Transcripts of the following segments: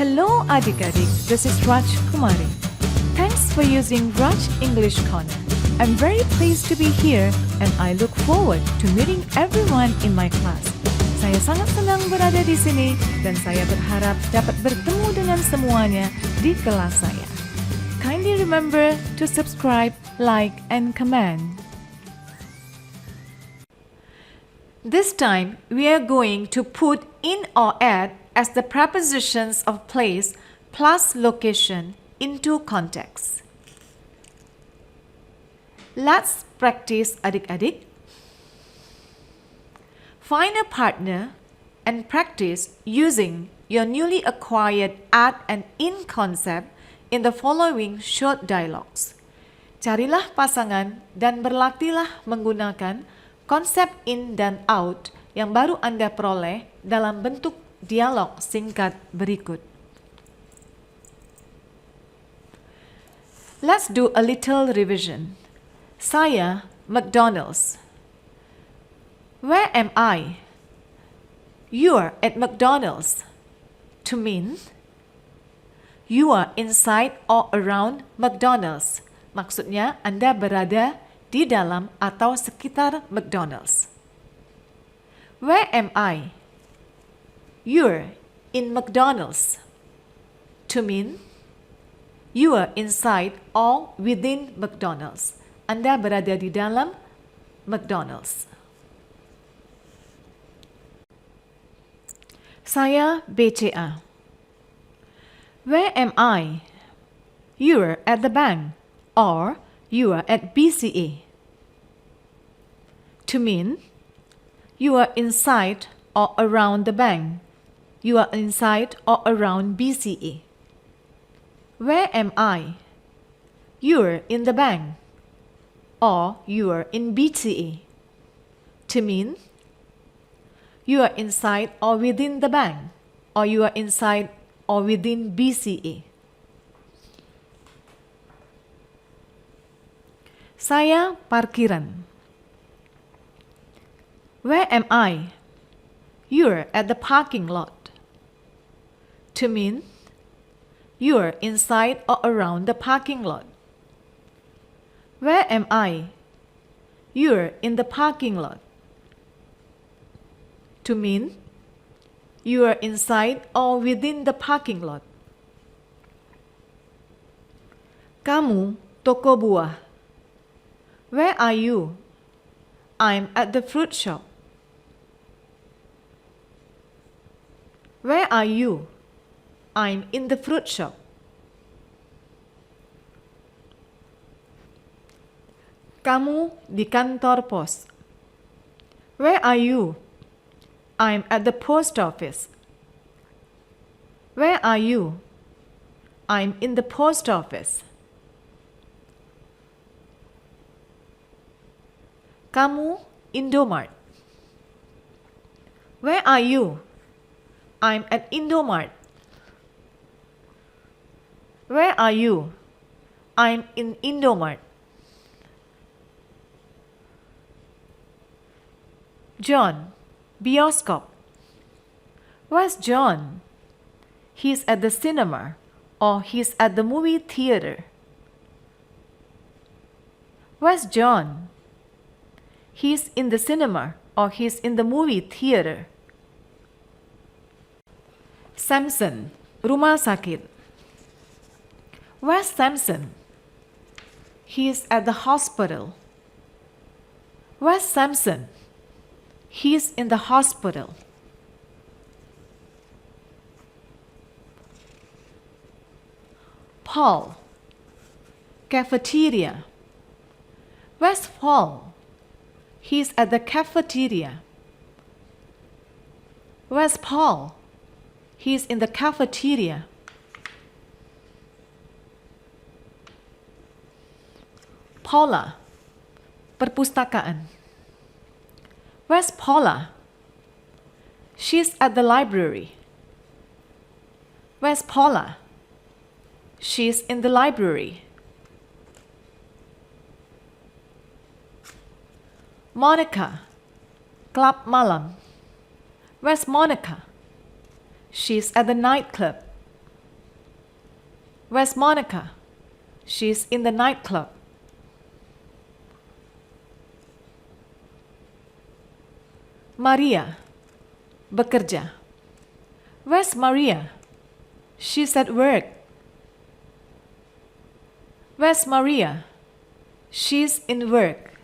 Hello adik-adik, this is Raj Kumari. Thanks for using Raj English Corner. I'm very pleased to be here and I look forward to meeting everyone in my class. Saya sangat senang berada di sini dan saya berharap dapat bertemu dengan semuanya di kelas saya. Kindly remember to subscribe, like, and comment. This time, we are going to put in or at as the prepositions of place plus location into context. Let's practice adik-adik. Find a partner and practice using your newly acquired at and in concept in the following short dialogues. Carilah pasangan dan berlatihlah menggunakan konsep in dan out yang baru Anda peroleh dalam bentuk dialog singkat berikut. Let's do a little revision. Saya McDonald's. Where am I? You're at McDonald's. To mean, you are inside or around McDonald's. Maksudnya Anda berada di dalam atau sekitar McDonald's. Where am I? You're in McDonald's. To mean, you are inside or within McDonald's. Anda berada di dalam McDonald's. Saya BCA. Where am I? You're at the bank or you are at BCA. To mean, you are inside or around the bank. You are inside or around BCA. Where am I? You're in the bank or you are in BCA. To mean, you are inside or within the bank or you are inside or within BCA. Saya parkiran. Where am I? You're at the parking lot. To mean, you're inside or around the parking lot. Where am I? You're in the parking lot. To mean, you are inside or within the parking lot. Kamu toko buah. Where are you? I'm at the fruit shop. Where are you? I'm in the fruit shop. Kamu di kantor pos. Where are you? I'm at the post office. Where are you? I'm in the post office. Kamu Indomart. Where are you? I'm at Indomart. Where are you? I'm in Indomart. John, bioskop. Where's John? He's at the cinema or he's at the movie theater. Where's John? He's in the cinema or he's in the movie theater. Samson, rumah sakit. Where's Samson? He's at the hospital. Where's Samson? He's in the hospital. Paul, cafeteria. Where's Paul? He's at the cafeteria. Where's Paul? He's in the cafeteria. Paula, perpustakaan. Where's Paula? She's at the library. Where's Paula? She's in the library. Monica, klub malam. Where's Monica? She's at the nightclub. Where's Monica? She's in the nightclub. Maria, bekerja. Where's Maria? She's at work. Where's Maria? She's in work.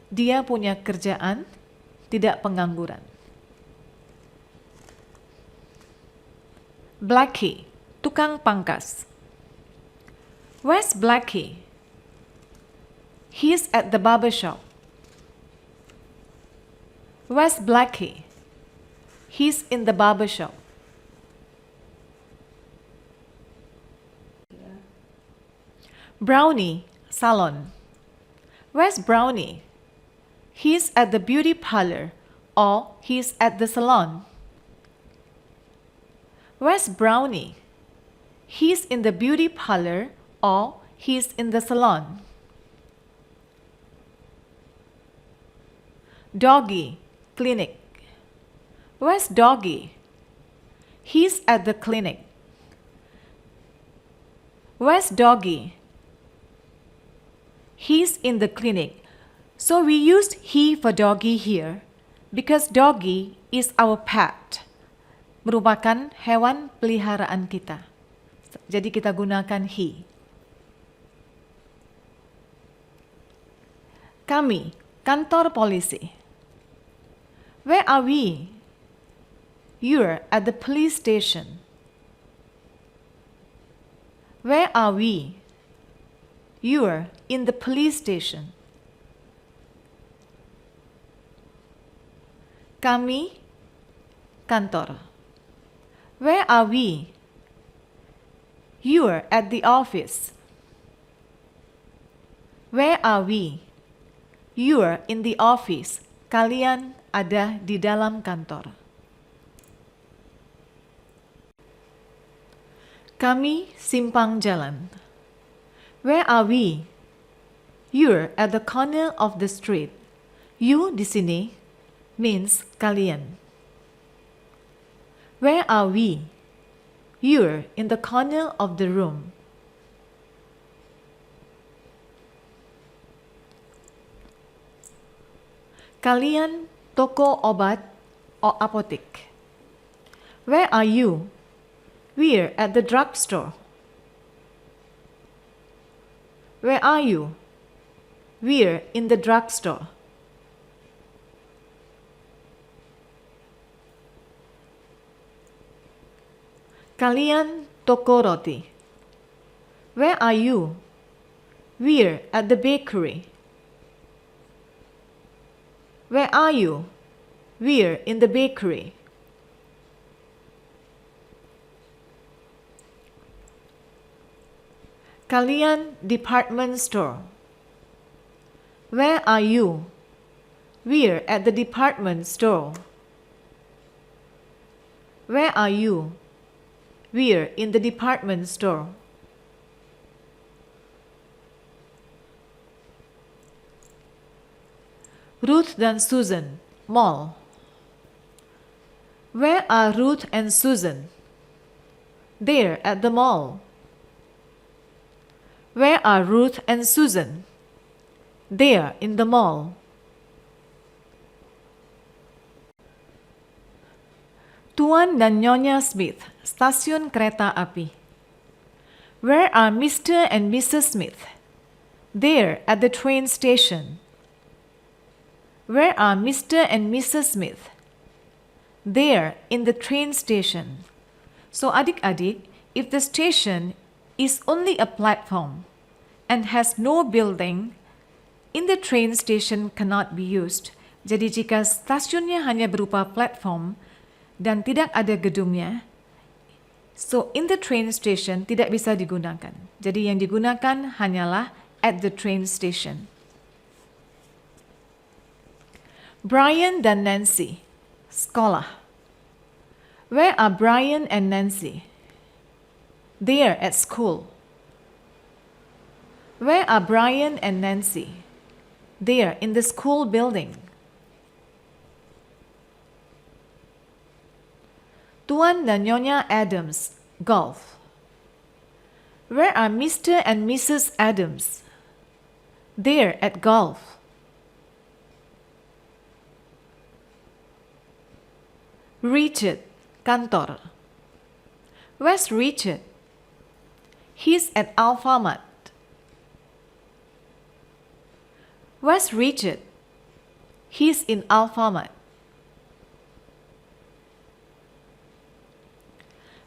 Dia punya kerjaan, tidak pengangguran. Blackie, tukang pangkas. Where's Blackie? He's at the barber shop. Where's Blackie? He's in the barber shop. Brownie, salon. Where's Brownie? He's at the beauty parlor or he's at the salon. Where's Brownie? He's in the beauty parlor or he's in the salon. Doggy, clinic. Where's Doggy? He's at the clinic. Where's Doggy? He's in the clinic. So we used he for doggy here because doggy is our pet. Merupakan hewan peliharaan kita. Jadi kita gunakan he. Kami, kantor polisi. Where are we? You're at the police station. Where are we? You're in the police station. Kami, kantor. Where are we? You're at the office. Where are we? You're in the office. Kalian ada di dalam kantor. Kami simpang jalan. Where are we? You're at the corner of the street. You di sini means kalian. Where are we? You're in the corner of the room. Kalian toko obat or apotek. Where are you? We're at the drugstore. Where are you? We're in the drugstore. Kalian toko roti. Where are you? We're at the bakery. Where are you? We're in the bakery. Kalian department store. Where are you? We're at the department store. Where are you? We're in the department store. Ruth dan Susan, mall. Where are Ruth and Susan? They're at the mall. Where are Ruth and Susan? They're in the mall. Tuan dan Nyonya Smith, stasiun kereta api. Where are Mr. and Mrs. Smith? They're at the train station. Where are Mr. and Mrs. Smith? They're in the train station. So adik-adik, if the station is only a platform and has no building, in the train station cannot be used. Jadi jika stasiunnya hanya berupa platform dan tidak ada gedungnya, so in the train station tidak bisa digunakan. Jadi yang digunakan hanyalah at the train station. Brian dan Nancy, sekolah. Where are Brian and Nancy? They are at school. Where are Brian and Nancy? They are in the school building. Tuan dan Nyonya Adams, golf. Where are Mr. and Mrs. Adams? They're at golf. Richard, kantor. Where's Richard? He's at Alphamart. Where's Richard? He's in Alphamart.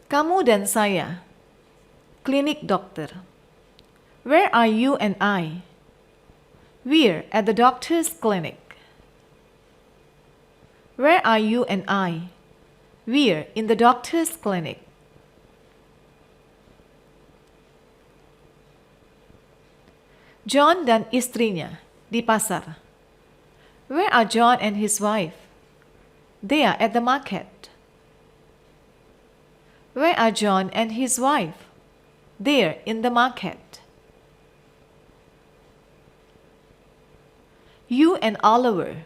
Kamu dan saya. Klinik dokter. Where are you and I? We're at the doctor's clinic. Where are you and I? We're in the doctor's clinic. John dan istrinya di pasar. Where are John and his wife? They are at the market. Where are John and his wife? They're in the market. You and Oliver,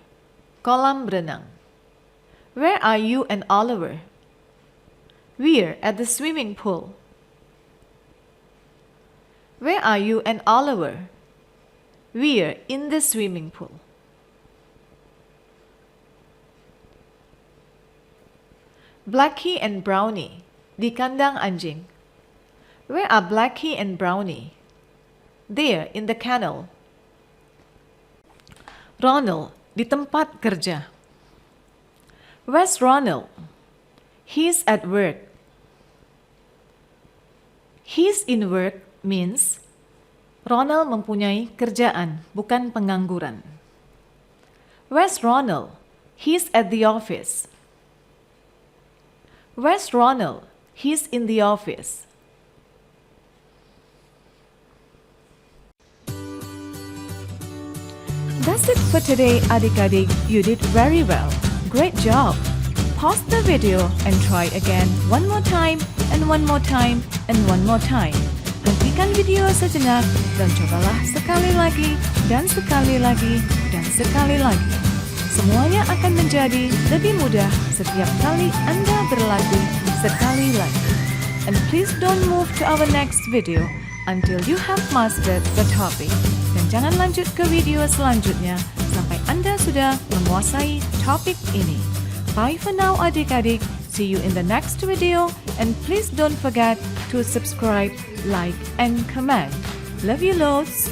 kolam renang. Where are you and Oliver? We're at the swimming pool. Where are you and Oliver? We're in the swimming pool. Blackie and Brownie di kandang anjing. Where are Blackie and Brownie? They're in the kennel. Ronald di tempat kerja. Where's Ronald? He's at work. He's in work means Ronald mempunyai kerjaan, bukan pengangguran. Where's Ronald? He's at the office. Where's Ronald? He's in the office. That's it for today, adik-adik. You did very well. Great job. Pause the video and try again one more time and one more time and one more time. Hentikan video sejenak dan cobalah sekali lagi dan sekali lagi dan sekali lagi. Semuanya akan menjadi lebih mudah setiap kali Anda berlatih sekali lagi. And please don't move to our next video until you have mastered the topic. Dan jangan lanjut ke video selanjutnya sampai Anda sudah menguasai topik ini. Bye for now, adik-adik. See you in the next video. And please don't forget to subscribe, like, and comment. Love you loads.